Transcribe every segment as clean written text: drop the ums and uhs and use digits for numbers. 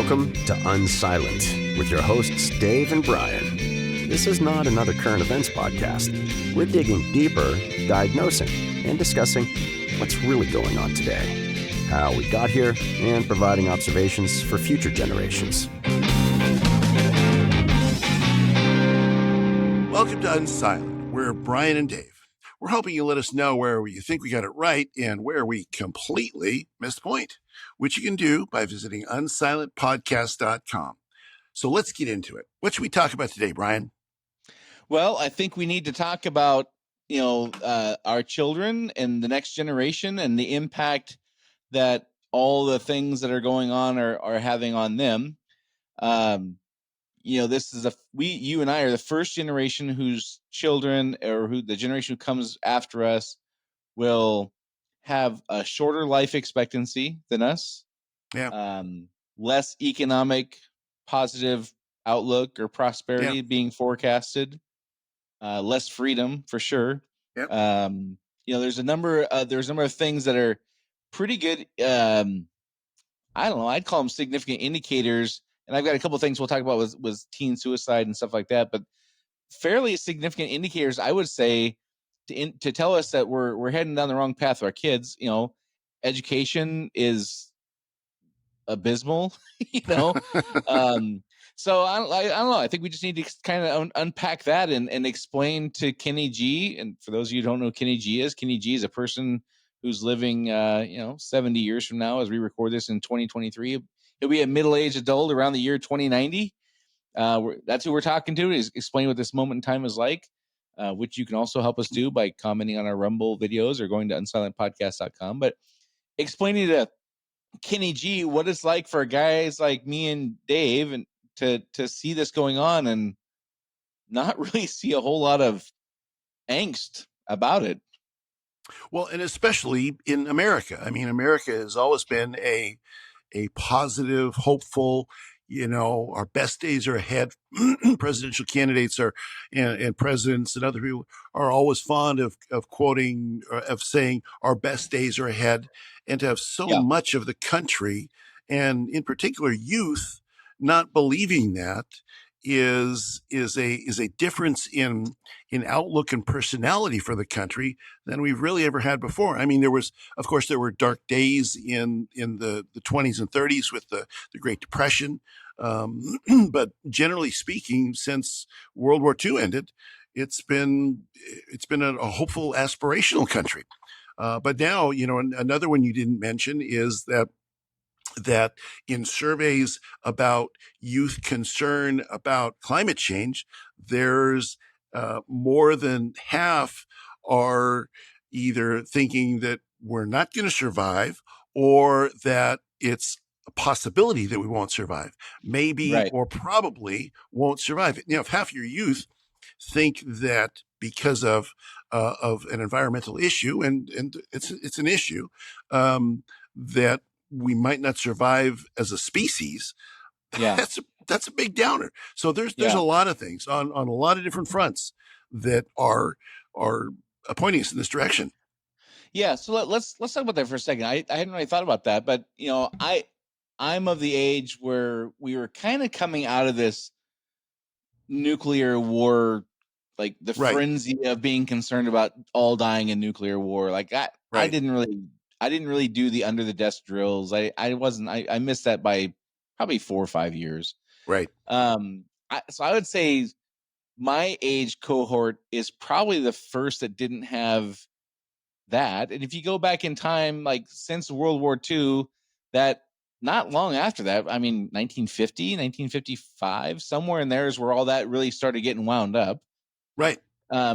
Welcome to Unsilent with your hosts Dave and Brian. This is not another current events podcast. We're digging deeper, diagnosing, and discussing what's really going on today, how we got here, and providing observations for future generations. Welcome to Unsilent. We're Brian and Dave. We're hoping you let us know where you think we got it right and where we completely missed the point, which you can do by visiting unsilentpodcast.com. So let's get into it. What should we talk about today, Brian? Well, I think we need to talk about, our children and the next generation and the impact that all the things that are going on are having on them. This is you and I are the first generation whose children or the generation who comes after us will have a shorter life expectancy than us. Yeah. Less economic positive outlook or prosperity being forecasted. Less freedom for sure. Yep. There's a number of things that are pretty good. I don't know. I'd call them significant indicators. And I've got a couple of things we'll talk about with teen suicide and stuff like that. But fairly significant indicators, I would say, to tell us that we're heading down the wrong path with our kids. Education is abysmal. So I don't know. I think we just need to kind of unpack that and explain to Kenny G. And for those of you who don't know who Kenny G is a person who's living, 70 years from now as we record this in 2023. He'll be a middle-aged adult around the year 2090. That's who we're talking to, is explain what this moment in time is like, which you can also help us do by commenting on our Rumble videos or going to unsilentpodcast.com. But explaining to Kenny G what it's like for guys like me and Dave and to see this going on and not really see a whole lot of angst about it. Well, and especially in America. I mean, America has always been a positive, hopeful, our best days are ahead. Presidential candidates and presidents and other people are always fond of quoting, or of saying our best days are ahead. And to have so much of the country, and in particular youth, not believing that is a difference in outlook and personality for the country than we've really ever had before. I mean, there were dark days in the 20s and 30s with the Great Depression. But generally speaking, since World War II ended, it's been a hopeful, aspirational country. But now, another one you didn't mention is that in surveys about youth concern about climate change, there's more than half are either thinking that we're not going to survive or that it's a possibility that we won't survive, maybe or probably won't survive. If half your youth think that because of an environmental issue, and it's an issue, that we might not survive as a species. Yeah. That's a big downer. So there's a lot of things on a lot of different fronts that are pointing us in this direction. Yeah. So let's talk about that for a second. I hadn't really thought about that, but I'm of the age where we were kind of coming out of this nuclear war, like the frenzy of being concerned about all dying in nuclear war. Like I didn't really do the under the desk drills. I missed that by probably 4 or 5 years. Right. So I would say my age cohort is probably the first that didn't have that. And if you go back in time, like since World War II, that not long after that, I mean, 1950, 1955, somewhere in there is where all that really started getting wound up. Right.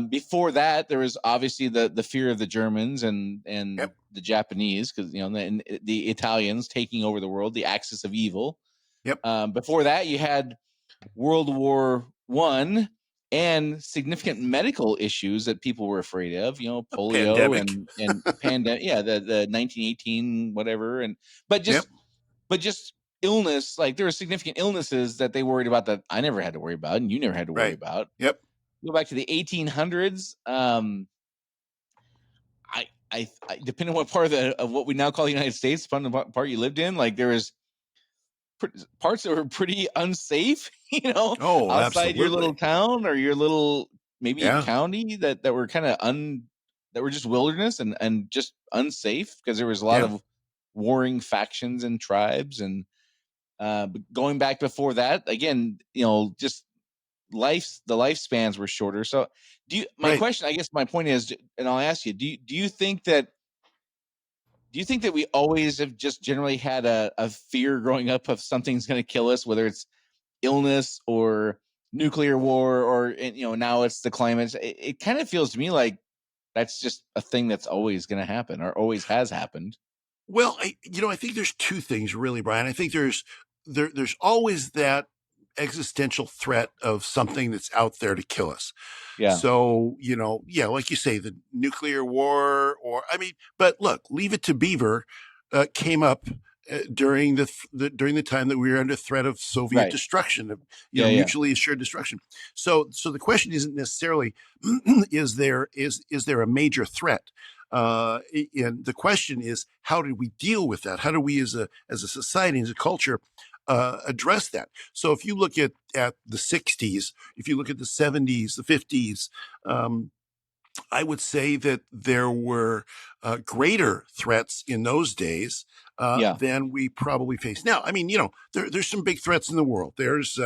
Before that, there was obviously the fear of the Germans and the Japanese, because the Italians taking over the world, the axis of evil. Yep. Before that, you had World War I and significant medical issues that people were afraid of. Polio and pandemic. Yeah, the 1918 whatever, but just illness. Like there were significant illnesses that they worried about that I never had to worry about, and you never had to worry about. Yep. Go back to the 1800s. I depending on what part of what we now call the United States, depending on what part you lived in, like there was parts that were pretty unsafe, Oh, outside your little absolutely. town or your little maybe Yeah. county that were kind of that were just wilderness and just unsafe because there was a lot Yeah. of warring factions and tribes. And but going back before that, again, just the lifespans were shorter. So my Right. question, I guess my point is, and I'll ask you, do you think that we always have just generally had a fear growing up of something's going to kill us, whether it's illness or nuclear war or now it's the climate? It kind of feels to me like that's just a thing that's always going to happen or always has happened. Well, I think there's two things really, Brian. I think there's always that existential threat of something that's out there to kill us. Yeah. So, yeah, like you say, the nuclear war, or I mean, but look, Leave It to Beaver came up during during the time that we were under threat of Soviet Right. destruction, of Yeah. mutually assured destruction. So the question isn't necessarily is there a major threat. And the question is, how do we deal with that? How do we, as a society, as a culture, address that? So if you look at the '60s, if you look at the '70s, the '50s, I would say that there were greater threats in those days Yeah. than we probably face now. I mean, there's some big threats in the world. There's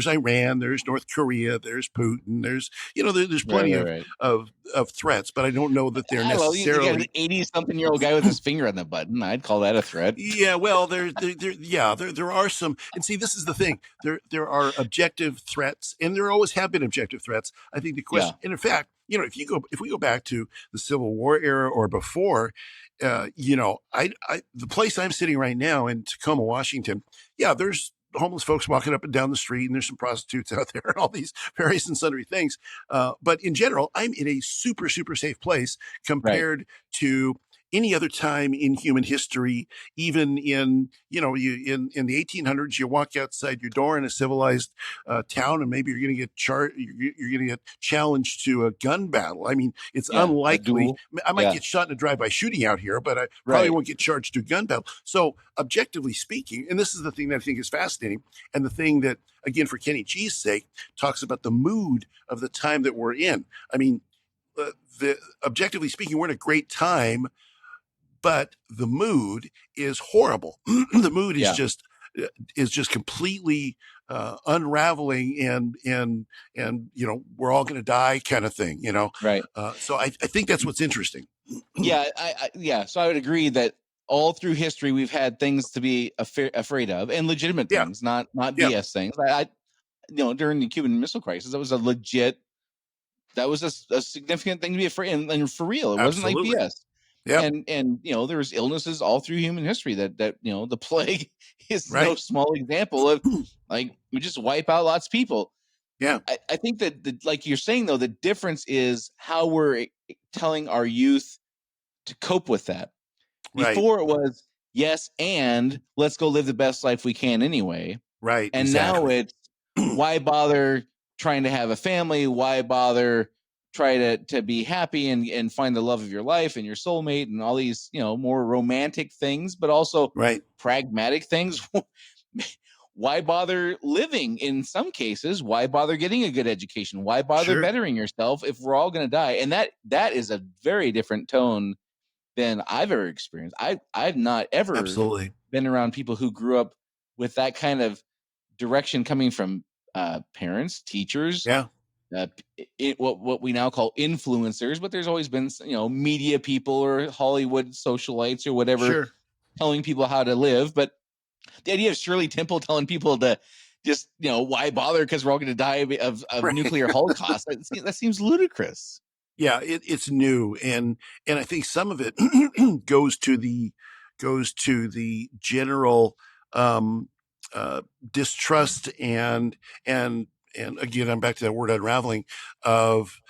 Iran, there's North Korea, there's Putin, there's Right. plenty Right. Right. of threats, but I don't know that they're I don't know. You got an necessarily. 80-something-year-old guy with his finger on the button. I'd call that a threat. Yeah, well, there are some, and see, this is the thing. There are objective threats, and there always have been objective threats. I think the Yeah. question, and in fact, if we go back to the Civil War era or before, the place I'm sitting right now in Tacoma, Washington, yeah, there's homeless folks walking up and down the street, and there's some prostitutes out there, and all these various and sundry things. But in general, I'm in a super, super safe place Right. compared to any other time in human history. Even in in the 1800s, you walk outside your door in a civilized town, and maybe you're going to get you're going to get challenged to a gun battle. I mean, it's Yeah. A unlikely. duel. I might Yeah. get shot in a drive-by shooting out here, but I probably Right. won't get charged to a gun battle. So objectively speaking, and this is the thing that I think is fascinating, and the thing that, again, for Kenny G's sake, talks about the mood of the time that we're in. I mean, objectively speaking, we're in a great time, but the mood is horrible. The mood Yeah. is just completely unraveling, and we're all going to die, kind of thing. Right. So I think that's what's interesting. Yeah. Yeah. So I would agree that all through history we've had things to be afraid of, and legitimate Yeah, things, not yeah, BS things. During the Cuban Missile Crisis, that was a significant thing to be afraid, and for real, it wasn't like absolutely. BS. Yeah, And there was illnesses all through human history that the plague is no right. small example of. Like, we just wipe out lots of people. Yeah, I think that like you're saying, though, the difference is how we're telling our youth to cope with that. right, Before, it was yes, and let's go live the best life we can anyway. right. And now Exactly. it's, why bother trying to have a family? Why bother try to be happy and find the love of your life and your soulmate and all these, more romantic things, but also Right. pragmatic things? Why bother living? In some cases, why bother getting a good education? Why bother Sure. bettering yourself if we're all going to die? And that is a very different tone than I've ever experienced. I've not ever Absolutely. been around people who grew up with that kind of direction coming from parents, teachers, Yeah. What we now call influencers, but there's always been media people or Hollywood socialites or whatever Sure. telling people how to live. But the idea of Shirley Temple telling people to just why bother because we're all going to die of Right. nuclear holocaust, that seems ludicrous. Yeah, it's new, and I think some of it goes to the general um, distrust and again, I'm back to that word unraveling of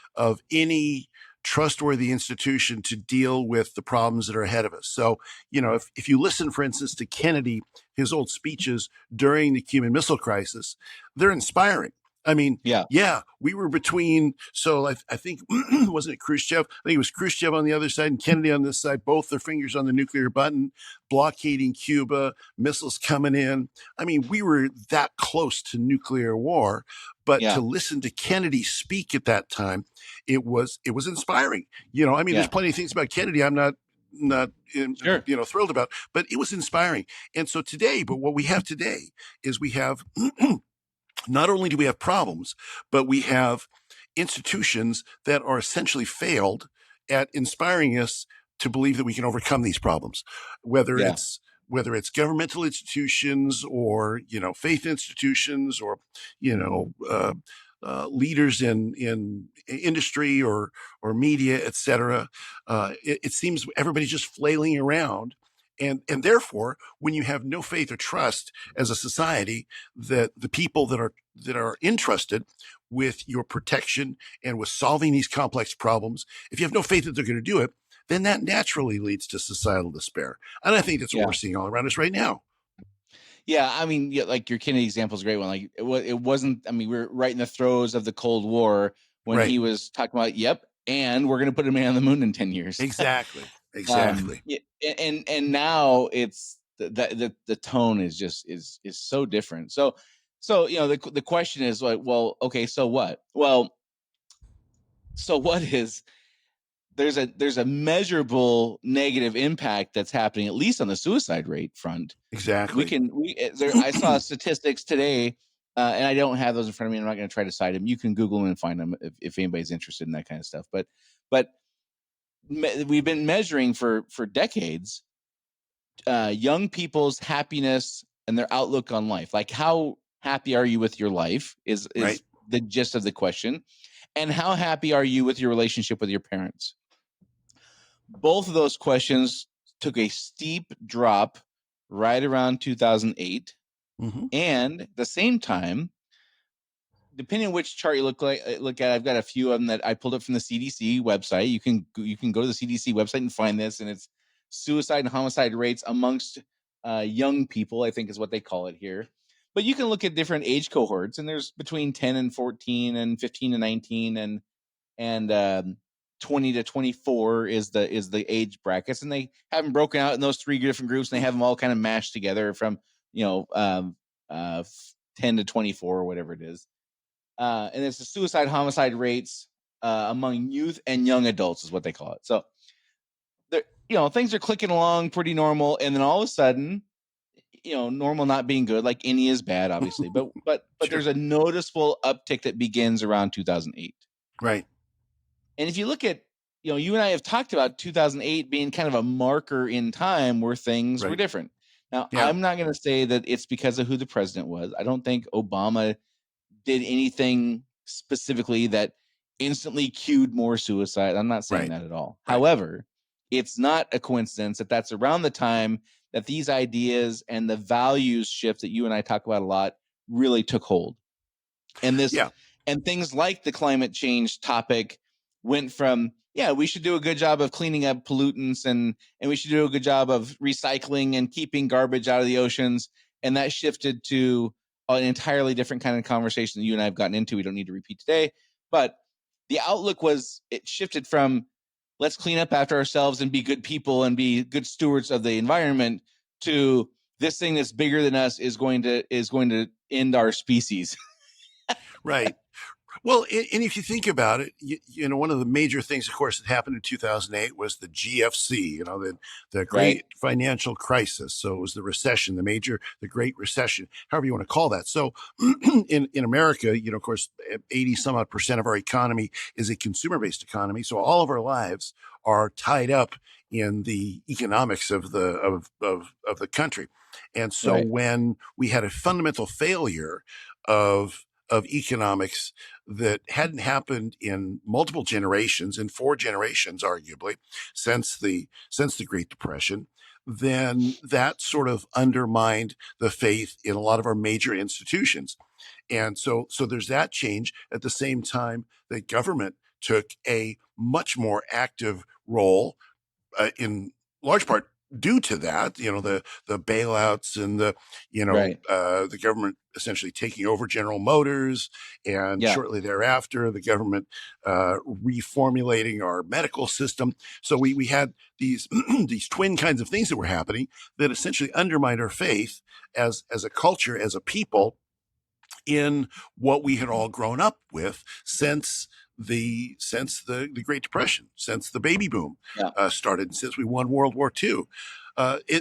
any trustworthy institution to deal with the problems that are ahead of us. So, if you listen, for instance, to Kennedy, his old speeches during the Cuban Missile Crisis, they're inspiring. I mean, Yeah. yeah, we were between. So I think wasn't it Khrushchev? I think it was Khrushchev on the other side and Kennedy on this side. Both their fingers on the nuclear button, blockading Cuba, missiles coming in. I mean, we were that close to nuclear war. But Yeah. to listen to Kennedy speak at that time, it was inspiring. You know, I mean, there's Yeah. plenty of things about Kennedy I'm not Sure. thrilled about, but it was inspiring. And so today, but what we have today is we have. Not only do we have problems, but we have institutions that are essentially failed at inspiring us to believe that we can overcome these problems, whether Yeah. it's governmental institutions or faith institutions or you know leaders in industry or media, etc. It seems everybody's just flailing around, and therefore, when you have no faith or trust as a society, that the people that are entrusted with your protection and with solving these complex problems, if you have no faith that they're going to do it, then that naturally leads to societal despair. And I think that's what Yeah. we're seeing all around us right now. Yeah, I mean, yeah, like your Kennedy example is a great one. Like it wasn't. I mean, we're right in the throes of the Cold War when Right. he was talking about, "Yep, and we're going to put a man on the moon in 10 years." Exactly. Exactly. Yeah, and now it's the tone is just is so different. So the question is like, well, okay, so what? Well, so what is there's a measurable negative impact that's happening, at least on the suicide rate front. Exactly. I saw statistics today, and I don't have those in front of me. I'm not going to try to cite them. You can Google them and find them if anybody's interested in that kind of stuff. But we've been measuring for decades young people's happiness and their outlook on life. Like, how happy are you with your life is Right. the gist of the question, and how happy are you with your relationship with your parents? Both of those questions took a steep drop right around 2008. Mm-hmm. And at the same time, depending on which chart you look at, I've got a few of them that I pulled up from the CDC website. You can go to the CDC website and find this, and it's suicide and homicide rates amongst young people, I think is what they call it here. But you can look at different age cohorts, and there's between 10 and 14 and 15 and 19 and 20 to 24 is the age brackets, and they have them broken out in those three different groups, and they have them all kind of mashed together from 10 to 24 or whatever it is. And it's the suicide homicide rates among youth and young adults is what they call it. So things are clicking along pretty normal, and then all of a sudden, normal not being good, like any is bad, obviously, but Sure. there's a noticeable uptick that begins around 2008. Right. And if you look at, you and I have talked about 2008 being kind of a marker in time where things were Right. different. Now, Yeah. I'm not going to say that it's because of who the president was. I don't think Obama did anything specifically that instantly cued more suicide. I'm not saying Right. that at all. Right. However, it's not a coincidence that that's around the time that these ideas and the values shift that you and I talk about a lot really took hold. And Yeah. and things like the climate change topic went from, yeah, we should do a good job of cleaning up pollutants and we should do a good job of recycling and keeping garbage out of the oceans. And that shifted to an entirely different kind of conversation that you and I have gotten into. We don't need to repeat today, but the outlook it shifted from let's clean up after ourselves and be good people and be good stewards of the environment to this thing that's bigger than us is going to end our species. Right. Well, and if you think about it, one of the major things, of course, that happened in 2008 was the GFC, the great Right. financial crisis. So it was the recession, the Great Recession, however you want to call that. So in America, of course, 80 some odd percent of our economy is a consumer based economy. So all of our lives are tied up in the economics of the country. And so Right. when we had a fundamental failure of economics that hadn't happened in multiple generations, in 4 generations, arguably, since the Great Depression, then that sort of undermined the faith in a lot of our major institutions. And so there's that change. At the same time, the government took a much more active role in large part due to that, the bailouts and Right. the government essentially taking over General Motors, and Yeah. shortly thereafter, the government reformulating our medical system. So we had these these twin kinds of things that were happening that essentially undermined our faith as a culture, as a people, in what we had all grown up with since the Great Depression, since the baby boom Yeah. started, since we won World War II.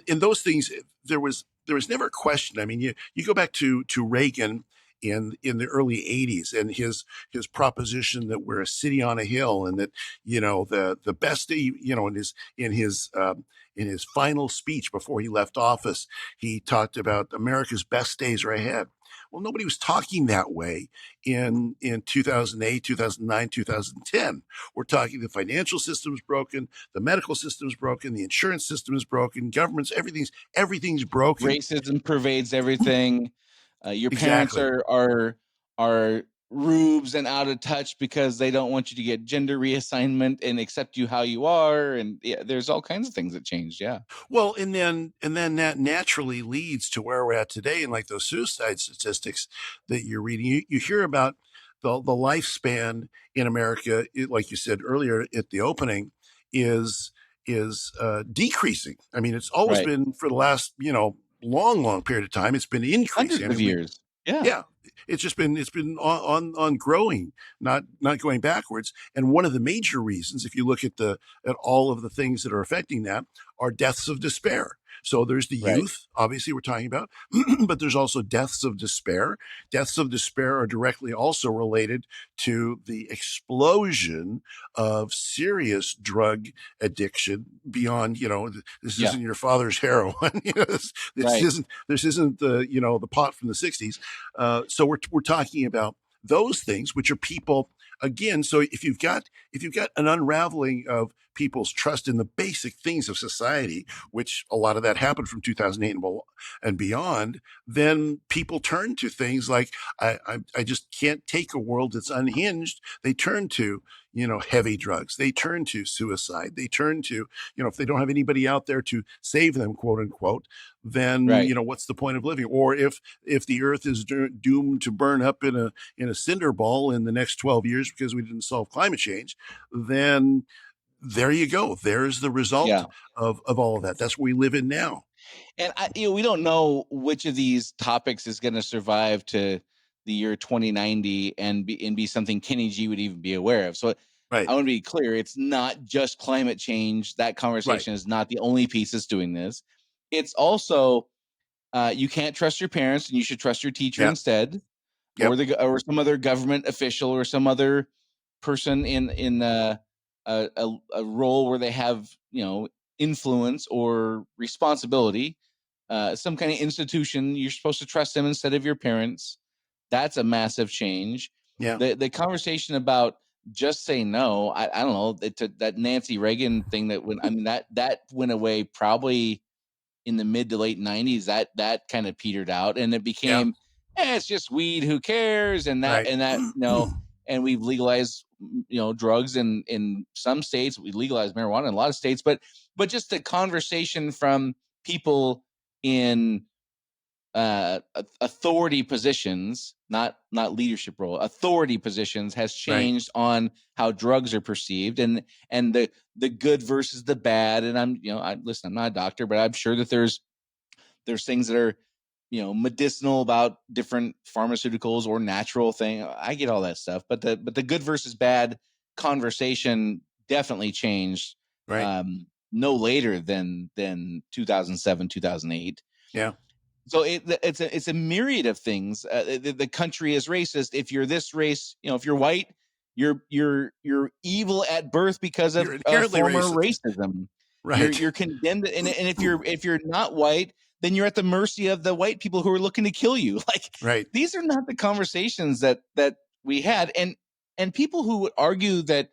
In those things, there was never a question. I mean, you go back to Reagan in the early '80s, and his proposition that we're a city on a hill, and that the best, in his final speech before he left office, he talked about America's best days are ahead. Well, nobody was talking that way in 2008, 2009, 2010. We're talking the financial system's broken, the medical system's broken, the insurance system is broken, governments, everything's broken. Racism pervades everything. Your parents Exactly. are rubes and out of touch because they don't want you to get gender reassignment and accept you how you are. And yeah, there's all kinds of things that changed. Yeah. Well, and then that naturally leads to where we're at today, and like those suicide statistics that you're reading. You hear about the lifespan in America, like you said earlier at the opening, is is decreasing. I mean, it's always Right. been for the last long period of time. It's been increasing. I Hundreds of mean, we years. Yeah. yeah, it's been on growing, not going backwards. And one of the major reasons, if you look at all of the things that are affecting that, are deaths of despair. So there's the Right. youth, obviously we're talking about, but there's also deaths of despair. Deaths of despair are directly also related to the explosion of serious drug addiction beyond, this Yeah. isn't your father's heroin. This Right. isn't the pot from the 60s. So we're talking about those things, which are people again. So if you've got an unraveling of people's trust in the basic things of society, which a lot of that happened from 2008 and beyond, then people turn to things like I just can't take a world that's unhinged. They turn to heavy drugs. They turn to suicide. They turn to if they don't have anybody out there to save them, quote unquote, then Right. what's the point of living? Or if the earth is doomed to burn up in a cinder ball in the next 12 years because we didn't solve climate change, then there you go. There's the result Yeah. of all of that. That's what we live in now. And we don't know which of these topics is going to survive to the year 2090 and be something Kenny G would even be aware of. So Right. I want to be clear: it's not just climate change. That Right. conversation is not the only piece that's doing this. It's also you can't trust your parents, and you should trust your teacher Yeah. instead, Yep. or some other government official, or some other person in a role where they have influence or responsibility, some kind of institution. You're supposed to trust them instead of your parents. That's a massive change. Yeah. The conversation about just say no, I don't know, that Nancy Reagan thing that went, I mean, that went away probably in the mid to late 90s. That kind of petered out, and it Yeah. became, it's just weed, who cares? And that Right. and we've legalized drugs in some states. We legalized marijuana in a lot of states, but just the conversation from people in authority positions, not leadership role, authority positions, has Right. changed on how drugs are perceived, and the good versus the bad. And I'm not a doctor, but I'm sure that there's things that are medicinal about different pharmaceuticals or natural thing. I get all that stuff, but the good versus bad conversation definitely changed, Right. no later than 2007, 2008. Yeah. So it's a myriad of things. The country is racist. If you're this race, if you're white, you're evil at birth because of You're inherently former racist. racism. You're Right. you're condemned, and if you're not white, then you're at the mercy of the white people who are looking to kill you. Like, Right. these are not the conversations that we had, and people who would argue that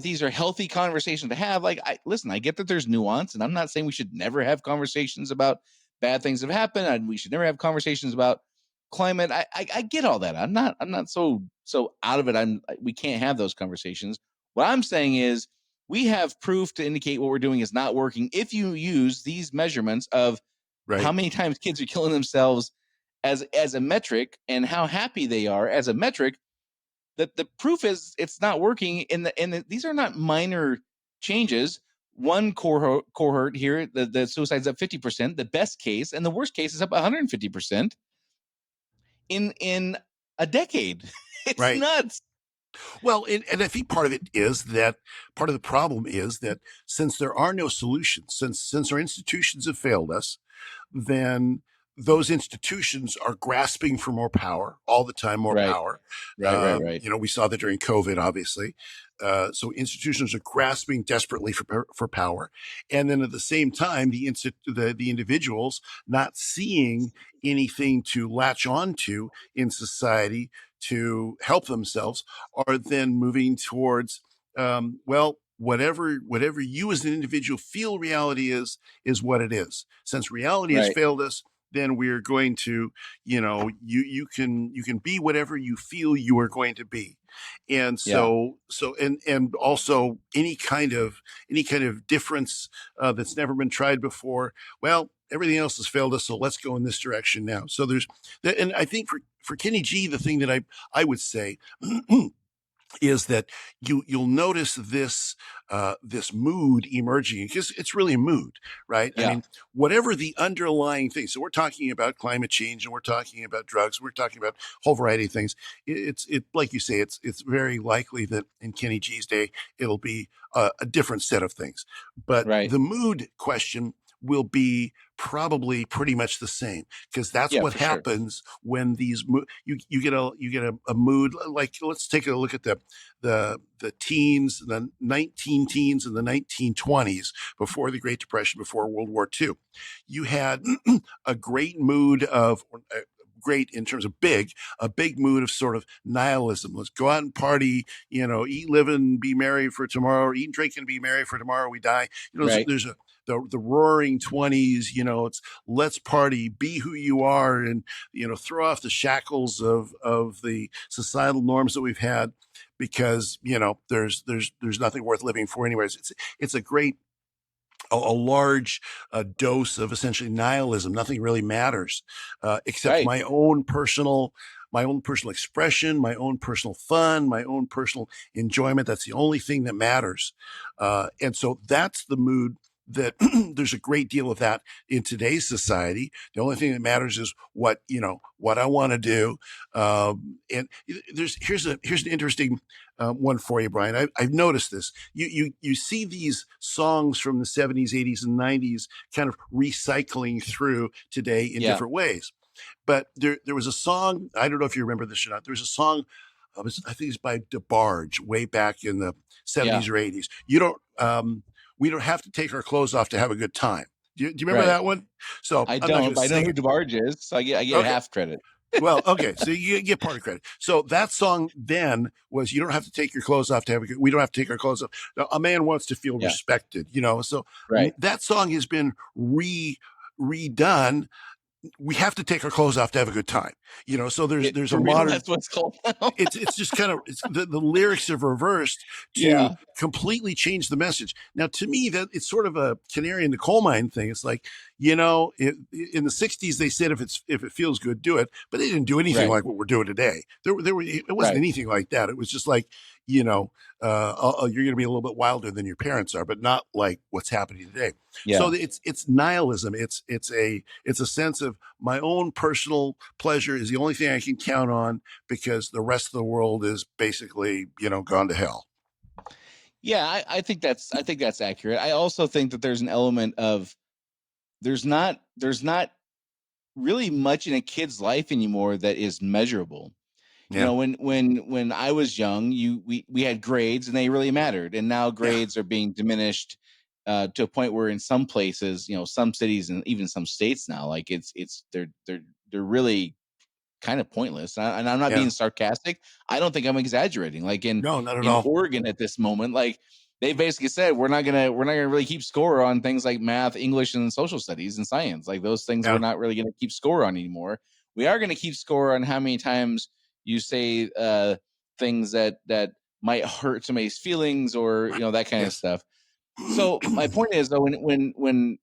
these are healthy conversations to have. Like, I get that there's nuance, and I'm not saying we should never have conversations about bad things that have happened, and we should never have conversations about climate. I get all that. I'm not so out of it. We can't have those conversations. What I'm saying is we have proof to indicate what we're doing is not working if you use these measurements of how Right. many times kids are killing themselves as a metric and how happy they are as a metric. That the proof is it's not working. These are not minor changes. One cohort here, the suicide's up 50%. The best case and the worst case is up 150% in a decade. It's Right. nuts. Well, and I think part of the problem is that since there are no solutions, since our institutions have failed us, then those institutions are grasping for more power all the time, more Right, power. right. We saw that during COVID, obviously. So institutions are grasping desperately for power, and then at the same time, the individuals not seeing anything to latch on to in society to help themselves are then moving towards whatever you as an individual feel reality is what it is. Since reality has Right. failed us, then we're going to, you can be whatever you feel you are going to be. And Yeah. and also any kind of difference that's never been tried before. Well, everything else has failed us, so let's go in this direction now. So there's that, and I think for Kenny G, the thing that I would say is that you'll notice this mood emerging, because it's really a mood, right? I Yeah. mean, whatever the underlying thing. So we're talking about climate change, and we're talking about drugs. We're talking about a whole variety of things. It's like you say, it's very likely that in Kenny G's day it'll be a different set of things, but Right. the mood question will be probably pretty much the same, because that's Yeah, what for sure. happens when you get a mood. Like, let's take a look at the teens, the 19 teens in the 1920s, before the Great Depression, before World War II. You had a great mood of great in terms of a big mood of sort of nihilism. Let's go out and party, eat, live, and be merry, for tomorrow, eat and drink and be merry, for tomorrow we die. Right. There's the roaring 20s, it's let's party, be who you are, and throw off the shackles of the societal norms that we've had, because there's nothing worth living for anyways. It's a large dose of essentially nihilism. Nothing really matters except Right. my own personal expression, my own personal fun, my own personal enjoyment. That's the only thing that matters. And so that's the mood that there's a great deal of that in today's society. The only thing that matters is what I want to do. And here's an interesting one for you, Brian. I've noticed this. You see these songs from the 70s, 80s, and 90s kind of recycling through today in Yeah. different ways. But there was a song, I don't know if you remember this or not. There was a song, I think it's by DeBarge, way back in the 70s or 80s. We don't have to take our clothes off to have a good time. Do you remember Right. that one? So I I'm not going don't, to but I know sing who it. DeBarge is, so I get Okay. half credit. Well, okay. So you get part of credit. So that song then was, you don't have to take your clothes off to have we don't have to take our clothes off. Now, a man wants to feel Yeah. respected, so Right. that song has been redone. We have to take our clothes off to have a good time, so there's For a real, modern, that's what it's called now. it's just kind of, the lyrics have reversed to Yeah. completely change the message. Now, to me, that it's sort of a canary in the coal mine thing. It's like, in the 60s, they said, if it feels good, do it. But they didn't do anything Right. like what we're doing today. It wasn't Right. anything like that. It was just like, you're going to be a little bit wilder than your parents are, but not like what's happening today. Yeah. So it's nihilism. It's a sense of my own personal pleasure is the only thing I can count on, because the rest of the world is basically, gone to hell. Yeah, I think that's accurate. I also think that there's an element of there's not really much in a kid's life anymore that is measurable. Yeah. When I was young, we had grades and they really mattered, and now grades are being diminished to a point where in some places, some cities and even some states now, like they're really kind of pointless. And I'm not Yeah. being sarcastic. I don't think I'm exaggerating. Like No, not at in all. Oregon at this moment, like they basically said we're not gonna really keep score on things like math, English, and social studies and science. Like those things we're Yeah. not really gonna keep score on anymore. We are gonna keep score on how many times you say things that might hurt somebody's feelings or, Right. that kind of Yes. stuff. So my point is, though, when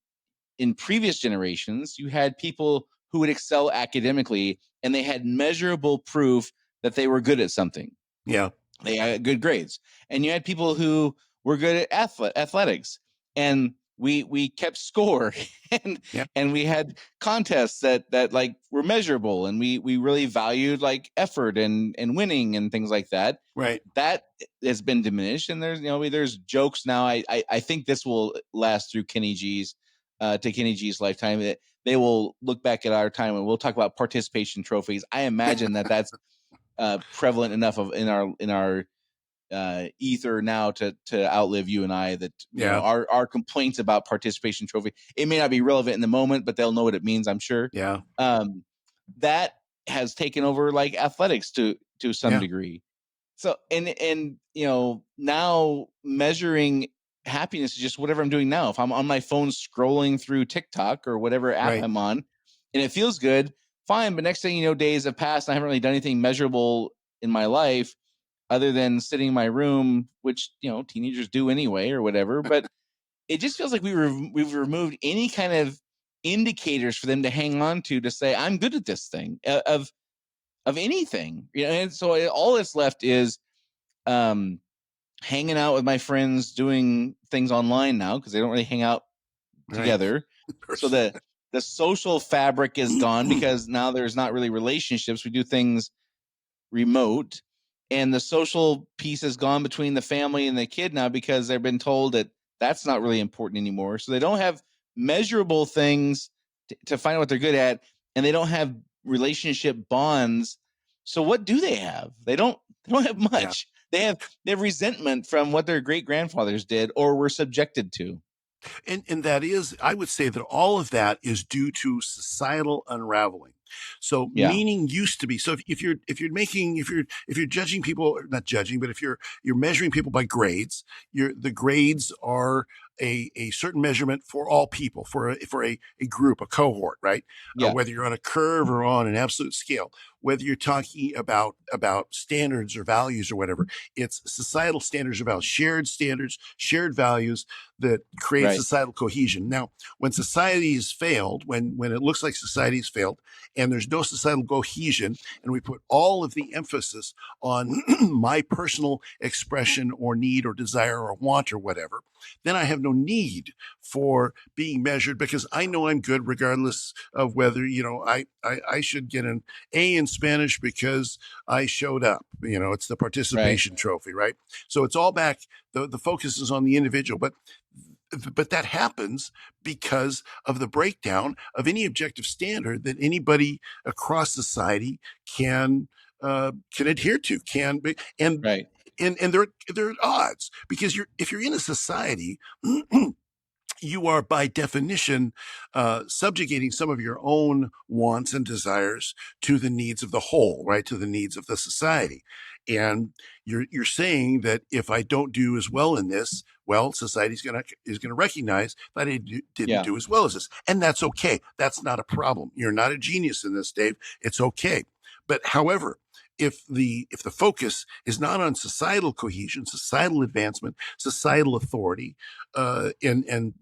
in previous generations, you had people who would excel academically and they had measurable proof that they were good at something. Yeah. They had good grades. And you had people who were good at athletics, and we kept score, and Yeah. and we had contests that like were measurable, and we really valued like effort and winning and things like that. Right. That has been diminished, and there's jokes now. I think this will last through Kenny G's to Kenny G's lifetime. That they will look back at our time and we'll talk about participation trophies. I imagine that's prevalent enough in our ether now to outlive you and I, that Yeah. our complaints about participation trophy, it may not be relevant in the moment, but they'll know what it means, I'm sure. Yeah. That has taken over like athletics to some Yeah. degree. So and now measuring happiness is just whatever I'm doing now. If I'm on my phone scrolling through TikTok or whatever app Right. I'm on and it feels good, fine. But next thing you know, days have passed and I haven't really done anything measurable in my life other than sitting in my room, which teenagers do anyway or whatever. But it just feels like we've removed any kind of indicators for them to hang on to say I'm good at this thing of anything. And so all that's left is um hanging out with my friends, doing things online now because they don't really hang out Right. together. So Person. the social fabric is gone because now there's not really relationships. We do things remote, and the social piece is gone between the family and the kid now because they've been told that that's not really important anymore. So they don't have measurable things to find out what they're good at, and they don't have relationship bonds. So what do they have? They don't have Yeah. much. They have resentment from what their great grandfathers did or were subjected to. And that is, I would say that all of that is due to societal unraveling. So Yeah. meaning used to be. So if you're judging people, or not judging, but if you're measuring people by grades, the grades are a certain measurement for all people, for a group, a cohort, right? Yeah. Whether you're on a curve or on an absolute scale, whether you're talking about standards or values or whatever, it's societal standards or values, shared values that create Right. societal cohesion. Now, when society has failed, when it looks like society has failed, and there's no societal cohesion, and we put all of the emphasis on my personal expression or need or desire or want or whatever, then I have no need for being measured because I know I'm good regardless of whether, I should get an A in Spanish because I showed up. It's the participation trophy, right? So it's all back. The focus is on the individual, but that happens because of the breakdown of any objective standard that anybody across society can adhere to, can be, and Right. and they're at odds because if you're in a society you are by definition subjugating some of your own wants and desires to the needs of the whole, right? To the needs of the society. And you're saying that if I don't do as well in this, well, society's gonna recognize that I didn't Yeah. do as well as this, and that's okay. That's not a problem. You're not a genius in this, Dave. It's okay. But however, if the focus is not on societal cohesion, societal advancement, societal authority, and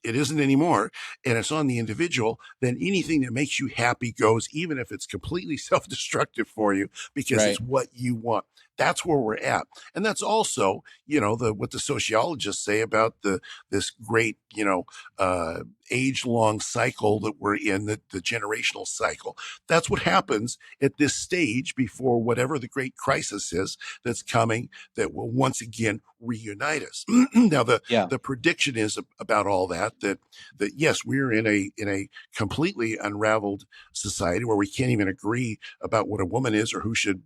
it isn't anymore, and it's on the individual, then anything that makes you happy goes, even if it's completely self-destructive for you, because it's Right. what you want. That's where we're at, and that's also, what the sociologists say about this great, age-long cycle that we're in, the generational cycle. That's what happens at this stage before whatever the great crisis is that's coming that will once again reunite us. Now, Yeah. the prediction is about all that yes, we're in a completely unraveled society where we can't even agree about what a woman is or who should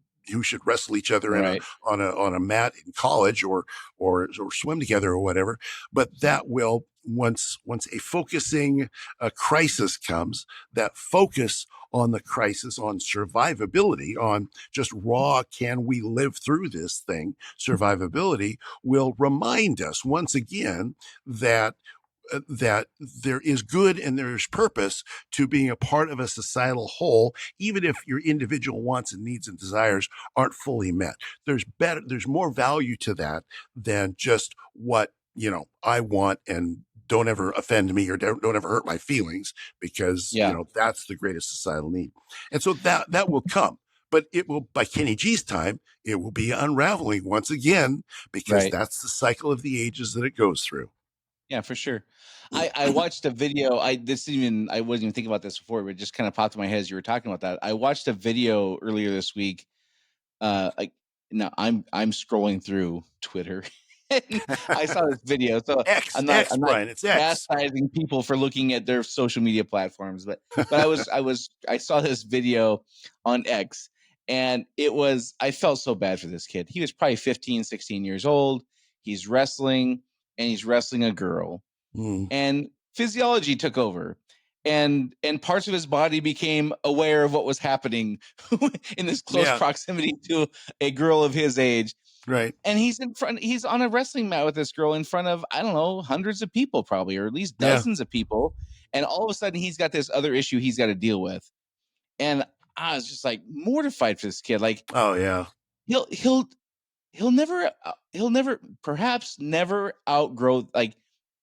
wrestle each other Right. on a mat in college or swim together or whatever. But that will, once a focusing crisis comes, that focus on the crisis, on survivability, on just raw, can we live through this thing, survivability will remind us once again that that there is good and there is purpose to being a part of a societal whole, even if your individual wants and needs and desires aren't fully met. There's more value to that than just what, I want, and don't ever offend me or don't ever hurt my feelings, because, Yeah. that's the greatest societal need. And so that will come. But it will, by Kenny G's time, it will be unraveling once again, because Right. that's the cycle of the ages that it goes through. Yeah, for sure. I watched a video. I wasn't even thinking about this before, but it just kind of popped in my head as you were talking about that. I watched a video earlier this week. Like, now I'm scrolling through Twitter and I saw this video. So X, I'm not Brian, it's X. chastising people for looking at their social media platforms, but I saw this video on X, and I felt so bad for this kid. He was probably 15, 16 years old. He's wrestling, and he's wrestling a girl. And physiology took over, and parts of his body became aware of what was happening in this close proximity to a girl of his age. Right. And he's on a wrestling mat with this girl in front of, I don't know, hundreds of people probably, or at least dozens of people. And all of a sudden he's got this other issue he's got to deal with. And I was just like mortified for this kid. Like, oh yeah, he'll never perhaps never outgrow, like,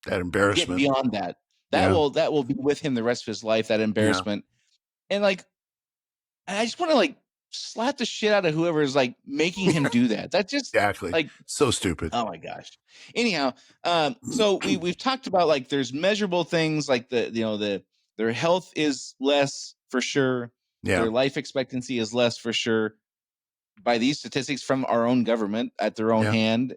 that embarrassment. Get beyond that. That will be with him the rest of his life, that embarrassment. And like, I just want to like slap the shit out of whoever is like making him do that. That's just exactly like so stupid. Oh my gosh. Anyhow, so we've talked about, like, there's measurable things like their health is less for sure. Their life expectancy is less for sure by these statistics from our own government at their own hand.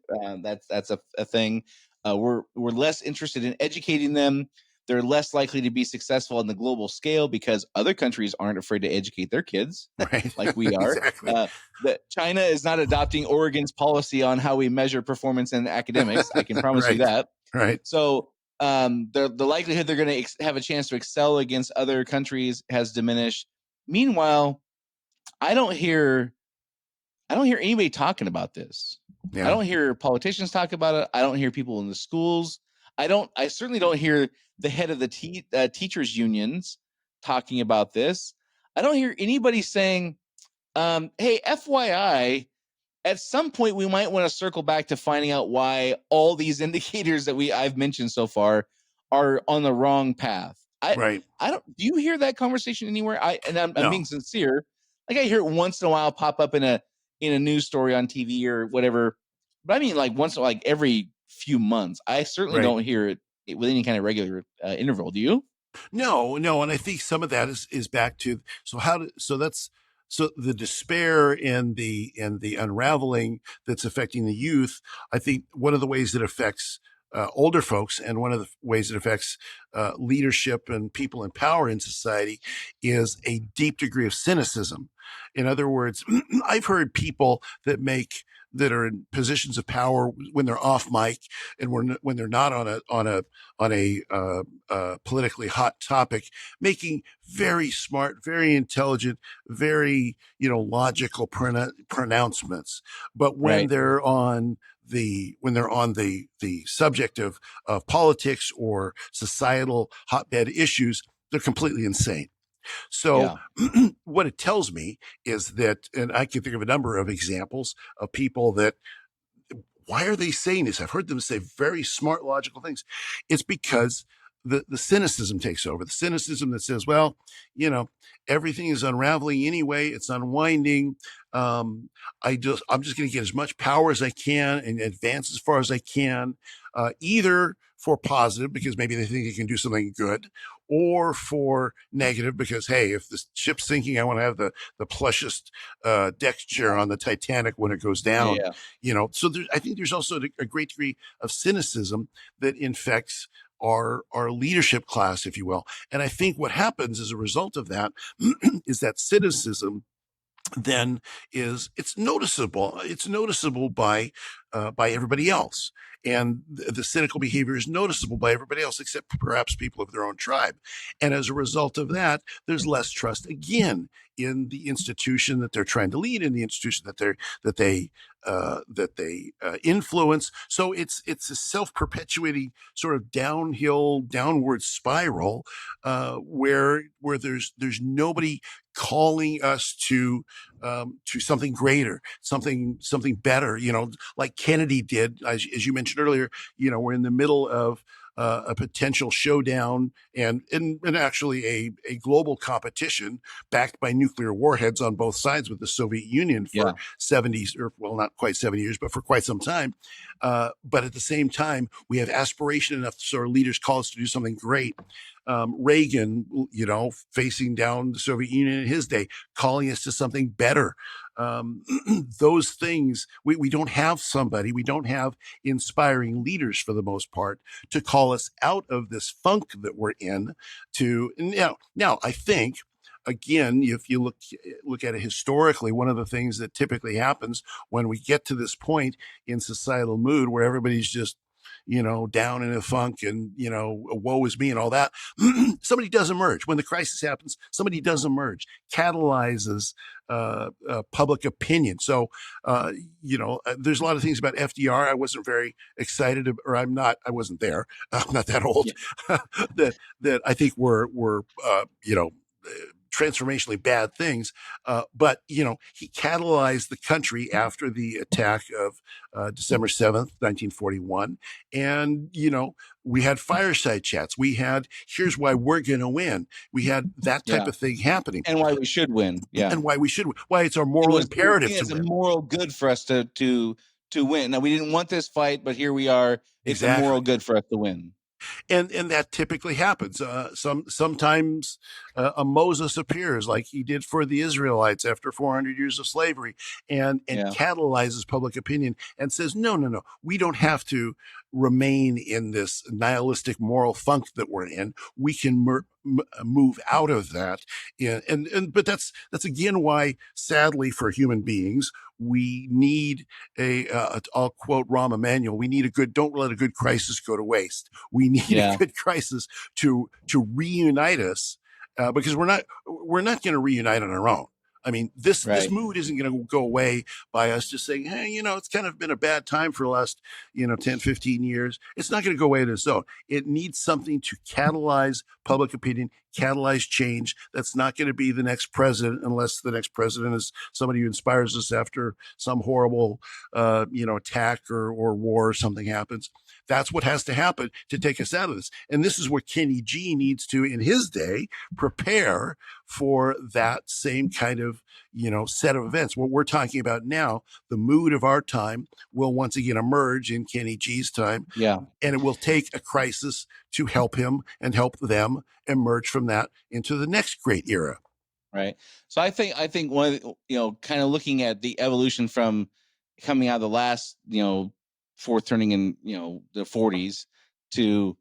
That's a thing. We're less interested in educating them. They're less likely to be successful on the global scale because other countries aren't afraid to educate their kids, right? Like we are. Exactly. China is not adopting Oregon's policy on how we measure performance in academics. I can promise you that. Right. So the likelihood they're going to have a chance to excel against other countries has diminished. Meanwhile, I don't hear anybody talking about this. I don't hear politicians talk about it. I don't hear people in the schools. I certainly don't hear the head of the teachers unions talking about this. I don't hear anybody saying, hey, FYI, at some point we might want to circle back to finding out why all these indicators that I've mentioned so far are on the wrong path. Do you hear that conversation anywhere? I'm being sincere. Like, I hear it once in a while pop up in a news story on TV or whatever. But I mean, like, like every few months. I certainly don't hear it with any kind of regular interval. Do you? No. And I think some of that is back to, so the despair and the unraveling that's affecting the youth. I think one of the ways that affects older folks, and one of the ways it affects leadership and people in power in society, is a deep degree of cynicism. In other words, I've heard people that are in positions of power when they're off mic and when they're not on a politically hot topic, making very smart, very intelligent, very logical pronouncements. But when they're on the subject of politics or societal hotbed issues, they're completely insane. So what it tells me is that, and I can think of a number of examples of people that, why are they saying this? I've heard them say very smart, logical things. It's because the cynicism takes over. The cynicism that says, well, everything is unraveling anyway. It's unwinding. I'm just going to get as much power as I can and advance as far as I can, either for positive because maybe they think they can do something good, or for negative because, hey, if the ship's sinking, I want to have the plushest deck chair on the Titanic when it goes down. So I think there's also a great degree of cynicism that infects our leadership class, if you will. And I think what happens as a result of that is that cynicism then it's noticeable. It's noticeable by by everybody else. And the cynical behavior is noticeable by everybody else, except perhaps people of their own tribe. And as a result of that, there's less trust again in the institution that they're trying to lead, in the institution that they influence. So it's a self-perpetuating sort of downward spiral where there's nobody calling us to something greater, something better. Like Kennedy did, as you mentioned earlier. We're in the middle of a potential showdown and actually a global competition backed by nuclear warheads on both sides with the Soviet Union for 70s, or well, not quite 70 years, but for quite some time. But at the same time, we have aspiration enough so our leaders call us to do something great. Reagan, facing down the Soviet Union in his day, calling us to something better. Those things, we don't have we don't have inspiring leaders for the most part to call us out of this funk that we're in. Now I think, again, if you look at it historically, one of the things that typically happens when we get to this point in societal mood where everybody's just down in a funk and, woe is me and all that, somebody does emerge. When the crisis happens, somebody does emerge, catalyzes public opinion. So, there's a lot of things about FDR I wasn't very excited, I wasn't there. I'm not that old. Yeah. that I think were transformationally bad things. But he catalyzed the country after the attack of December 7th, 1941. And, we had fireside chats. We had, here's why we're going to win. We had that type of thing happening. And why we should win. Yeah. And why we should win. Why it's our moral imperative to win. It's a moral good for us to win. Now, we didn't want this fight, but here we are. It's a moral good for us to win. And that typically happens. Sometimes a Moses appears, like he did for the Israelites after 400 years of slavery, and catalyzes public opinion and says, no, we don't have to remain in this nihilistic moral funk that we're in. We can move out of that. But that's again why, sadly, for human beings, we need I'll quote Rahm Emanuel, we need don't let a good crisis go to waste. We need a good crisis to reunite us, because we're not going to reunite on our own. I mean, this mood isn't going to go away by us just saying, hey, it's kind of been a bad time for the last, 10, 15 years. It's not going to go away on its own. It needs something to catalyze public opinion, catalyze change. That's not going to be the next president, unless the next president is somebody who inspires us after some horrible, attack or war or something happens. That's what has to happen to take us out of this. And this is where Kenny G needs to, in his day, prepare for that same kind of, set of events. What we're talking about now, the mood of our time, will once again emerge in Kenny G's time. Yeah. And it will take a crisis to help him and help them emerge from that into the next great era. Right. So I think one of the, kind of looking at the evolution from coming out of the last, fourth turning in, the 40s to,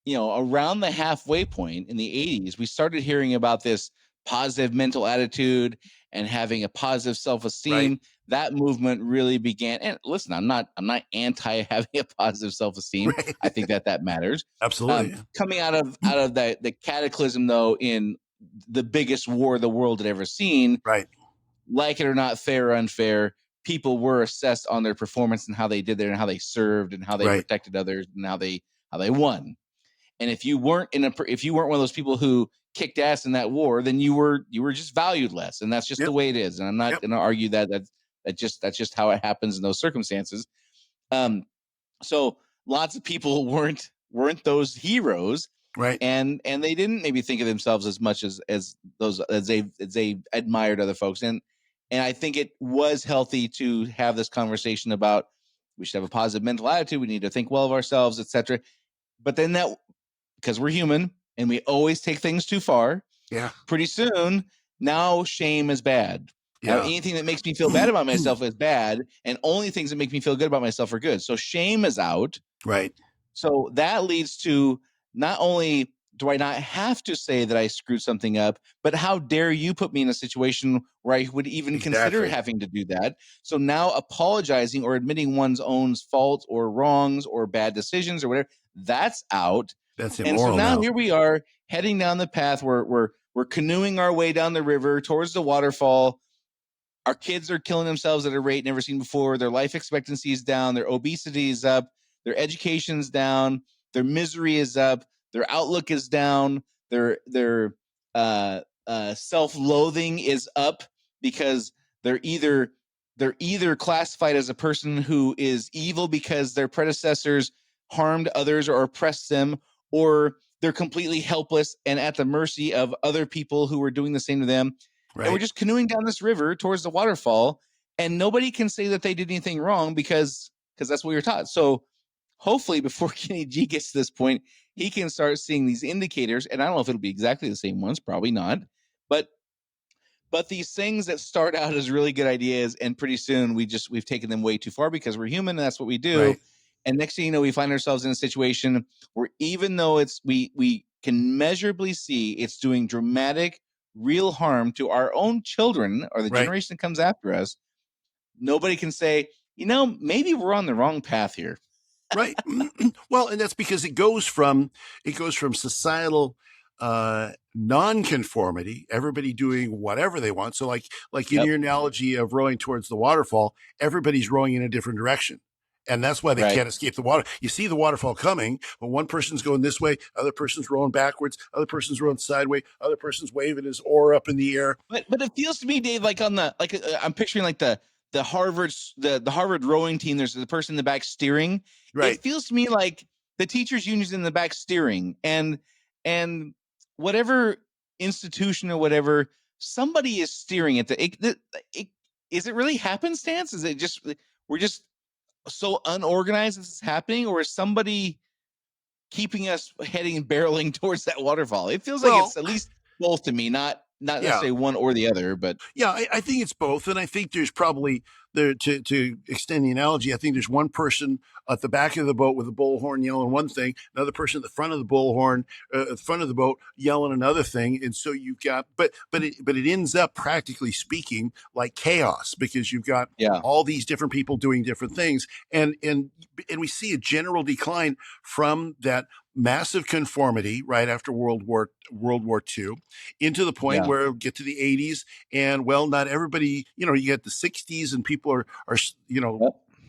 around the halfway point in the 80s, we started hearing about this positive mental attitude and having a positive self-esteem. Right. That movement really began. And listen, I'm not anti having a positive self-esteem. Right. I think that matters. Absolutely. Coming out of the cataclysm, though, in the biggest war the world had ever seen. Right. Like it or not, fair or unfair, people were assessed on their performance and how they did there and how they served and how they protected others and how they won. And if you weren't one of those people who kicked ass in that war, then you were just valued less. And that's just the way it is. And I'm not going to argue that's just how it happens in those circumstances. So lots of people weren't those heroes. Right. And they didn't maybe think of themselves as much as they admired other folks. And I think it was healthy to have this conversation about we should have a positive mental attitude. We need to think well of ourselves, etc. But then because we're human and we always take things too far. Yeah. Pretty soon, now shame is bad. Yeah. Now, anything that makes me feel bad about myself is bad, and only things that make me feel good about myself are good. So shame is out. Right. So that leads to not only do I not have to say that I screwed something up? But how dare you put me in a situation where I would even consider Exactly. having to do that? So now apologizing or admitting one's own faults or wrongs or bad decisions or whatever, that's out. That's And so immoral now now. here we are heading down the path where we're canoeing our way down the river towards the waterfall. Our kids are killing themselves at a rate never seen before. Their life expectancy is down. Their obesity is up. Their education's down. Their misery is up. Their outlook is down. Their self-loathing is up because they're either classified as a person who is evil because their predecessors harmed others or oppressed them, or they're completely helpless and at the mercy of other people who are doing the same to them. And we're Right. just canoeing down this river towards the waterfall, and nobody can say that they did anything wrong because that's what we were taught. So hopefully before Kenny G gets to this point, he can start seeing these indicators. And I don't know if it'll be exactly the same ones, probably not. But these things that start out as really good ideas, and pretty soon we've taken them way too far because we're human and that's what we do. Right. And next thing you know, we find ourselves in a situation where even though it's we can measurably see it's doing dramatic, real harm to our own children or the Right. generation that comes after us, nobody can say, maybe we're on the wrong path here. Right. Well, and that's because it goes from societal non-conformity, everybody doing whatever they want. So like in Yep. your analogy of rowing towards the waterfall, everybody's rowing in a different direction. And that's why they Right. can't escape the water. You see the waterfall coming, but one person's going this way, other person's rowing backwards, other person's rowing sideways, other person's waving his oar up in the air. But it feels to me, Dave, like on the I'm picturing like the Harvard rowing team. There's the person in the back steering. Right. It feels to me like the teachers' union's in the back steering, and whatever institution or whatever, somebody is steering it. Is it really happenstance? Is it just we're just so unorganized this is happening, or is somebody keeping us heading and barreling towards that waterfall? It feels like Well, it's at least both to me, not yeah. necessarily one or the other, but Yeah, I think it's both. And I think there's probably there to extend the analogy, I think there's one person at the back of the boat with a bullhorn yelling one thing, another person at the front of the bullhorn, at the front of the boat yelling another thing. And so you've got, but it ends up practically speaking like chaos because you've got yeah. all these different people doing different things. And we see a general decline from that massive conformity right after World War II into the point Yeah. where we get to the 80s and well, not everybody, you get the 60s and people are a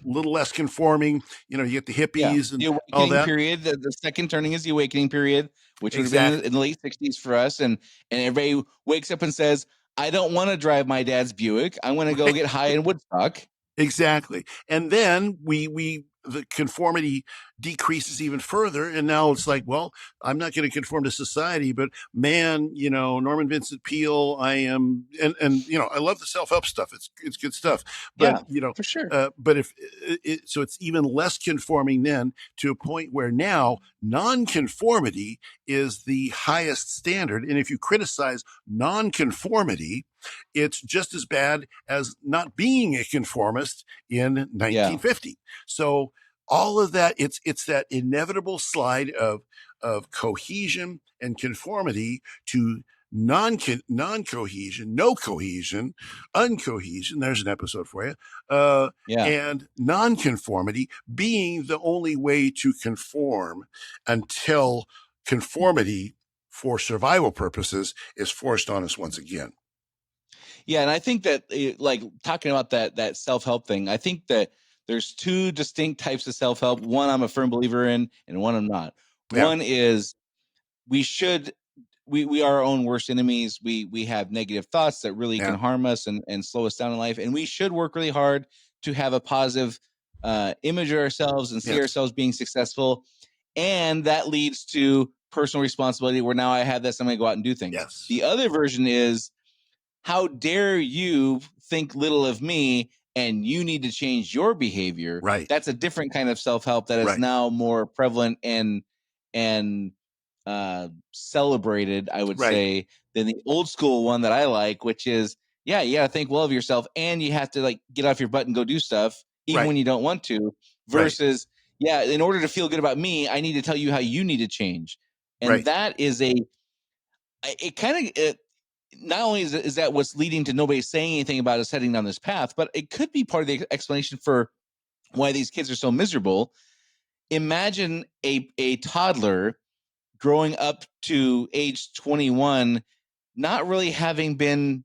little less conforming. You get the hippies and the awakening all that. period. The second turning is the awakening period, which would have Exactly. been in the late 60s for us. And everybody wakes up and says, I don't want to drive my dad's Buick. I want to go get high in Woodstock. Exactly. And then the conformity decreases even further. And now it's like, well, I'm not going to conform to society, but man, Norman Vincent Peale, I am, and I love the self-help stuff. It's good stuff, but for sure. But if so it's even less conforming then to a point where now non-conformity is the highest standard. And if you criticize non-conformity, it's just as bad as not being a conformist in 1950. So all of that, it's that inevitable slide of cohesion and conformity to non-cohesion, no cohesion, uncohesion. There's an episode for you. And non-conformity being the only way to conform until conformity for survival purposes is forced on us once again. Yeah, and I think that like talking about that self-help thing, I think that there's two distinct types of self-help. One I'm a firm believer in, and one I'm not. Yeah. One is we are our own worst enemies. We have negative thoughts that really can harm us and slow us down in life, and we should work really hard to have a positive image of ourselves and see ourselves being successful. And that leads to personal responsibility where now I have this, I'm going to go out and do things. Yes. The other version is, how dare you think little of me and you need to change your behavior. Right. That's a different kind of self-help that is now more prevalent and celebrated, I would say, than the old school one that I like, which is, you got to think well of yourself and you have to like get off your butt and go do stuff even when you don't want to, versus, in order to feel good about me, I need to tell you how you need to change. And Right. that is it kind of, not only is that what's leading to nobody saying anything about us heading down this path, but it could be part of the explanation for why these kids are so miserable. Imagine a toddler growing up to age 21, not really having been,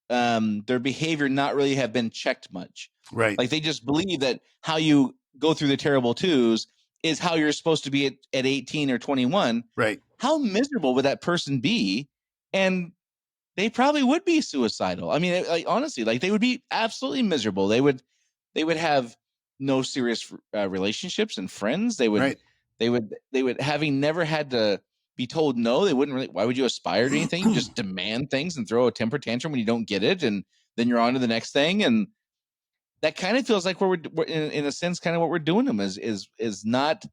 their behavior not really have been checked much. Right. Like they just believe that how you go through the terrible twos is how you're supposed to be at 18 or 21. Right. How miserable would that person be? And they probably would be suicidal. I mean, like honestly, like they would be absolutely miserable. They would have no serious relationships and friends. Right. They would having never had to be told no. They wouldn't really. Why would you aspire to anything? You just demand things and throw a temper tantrum when you don't get it, and then you're on to the next thing. And that kind of feels like we're in a sense, kind of what we're doing them is not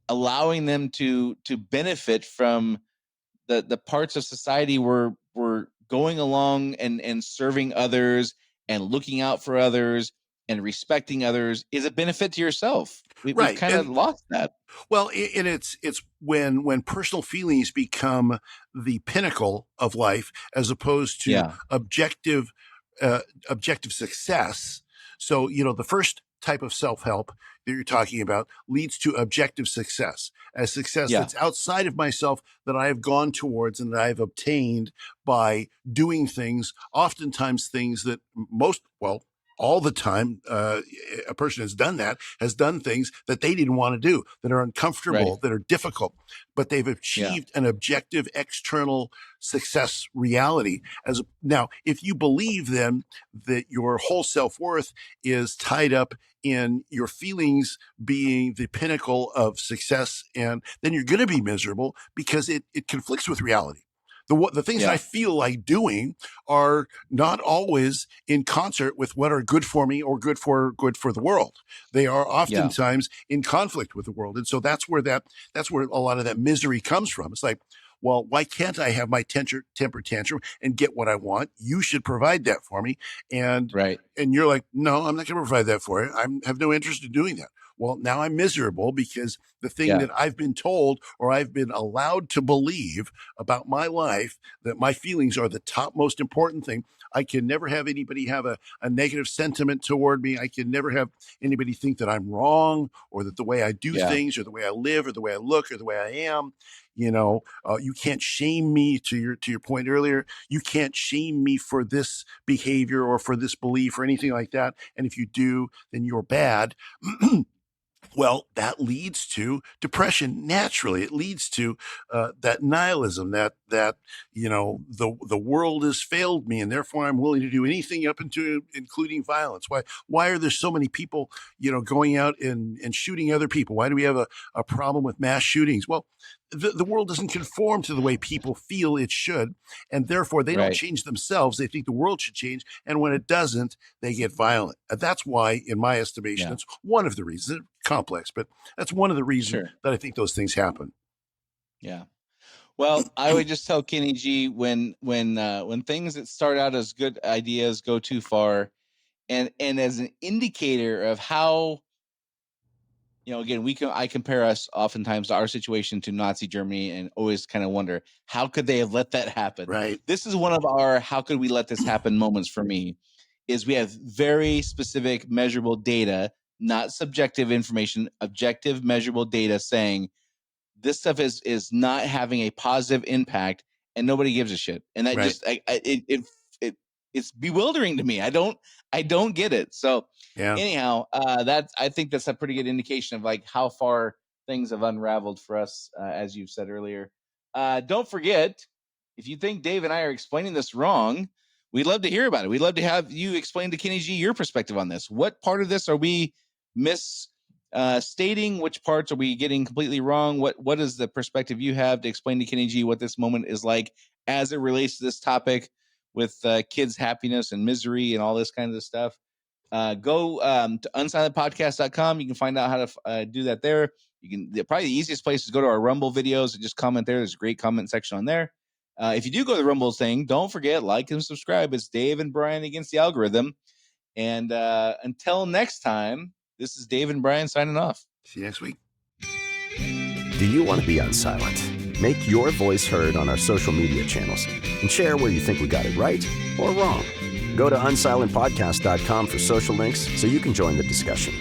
allowing them to benefit from the parts of society where we're going along and serving others and looking out for others and respecting others is a benefit to yourself. We've Right. kind of And lost that. well, and it's when personal feelings become the pinnacle of life as opposed to Yeah. uh, objective success. So, the first type of self-help that you're talking about leads to objective success, a success Yeah. that's outside of myself that I have gone towards and that I've obtained by doing things, oftentimes things that all the time, a person has done things that they didn't want to do, that are uncomfortable, Right. that are difficult, but they've Yeah. achieved an objective external success reality. Now, if you believe then that your whole self-worth is tied up in your feelings being the pinnacle of success, and then you're going to be miserable because it conflicts with reality. The things that I Yeah. feel like doing are not always in concert with what are good for me or good for the world. They are Yeah. oftentimes in conflict with the world. And so that's where a lot of that misery comes from. It's like, well, why can't I have my temper tantrum and get what I want? You should provide that for me. And Right. you're like, no, I'm not going to provide that for you. I have no interest in doing that. Well, now I'm miserable because the thing Yeah. that I've been told or I've been allowed to believe about my life, that my feelings are the top most important thing. I can never have anybody have a negative sentiment toward me. I can never have anybody think that I'm wrong or that the way I do Yeah. things or the way I live or the way I look or the way I am, you can't shame me, to your point earlier. You can't shame me for this behavior or for this belief or anything like that. And if you do, then you're bad. Well, that leads to depression naturally. It leads to that nihilism, that the world has failed me, and therefore I'm willing to do anything up into including violence. Why are there so many people going out and shooting other people? Why do we have a problem with mass shootings? Well, the world doesn't conform to the way people feel it should, and therefore they don't Right. change themselves. They think the world should change, and when it doesn't, they get violent. And that's why, in my estimation, Yeah. it's one of the reasons. It's complex, but that's one of the reasons Sure. that I think those things happen. Yeah. Well, I would just tell Kenny G, when things that start out as good ideas go too far, and as an indicator of how, again, I compare us oftentimes to our situation to Nazi Germany and always kind of wonder, how could they have let that happen? Right. This is one of our how could we let this happen moments for me, is we have very specific measurable data, not subjective information, objective measurable data saying this stuff is not having a positive impact and nobody gives a shit. And that Right. just it's bewildering to me. I don't get it. So Yeah. anyhow, I think that's a pretty good indication of like how far things have unraveled for us, as you've said earlier. Don't forget, if you think Dave and I are explaining this wrong, we'd love to hear about it. We'd love to have you explain to Kenny G your perspective on this. What part of this are we stating? Which parts are we getting completely wrong? What is the perspective you have to explain to Kenny G what this moment is like as it relates to this topic with kids' happiness and misery and all this kind of stuff? Go to unsilentpodcast.com. You can find out how to do that there. Probably the easiest place is go to our Rumble videos and just comment there. There's a great comment section on there. If you do go to the Rumble thing, don't forget, like and subscribe. It's Dave and Brian Against the Algorithm. And until next time, this is Dave and Brian signing off. See you next week. Do you want to be unsilent? Make your voice heard on our social media channels and share where you think we got it right or wrong. Go to unsilentpodcast.com for social links so you can join the discussion.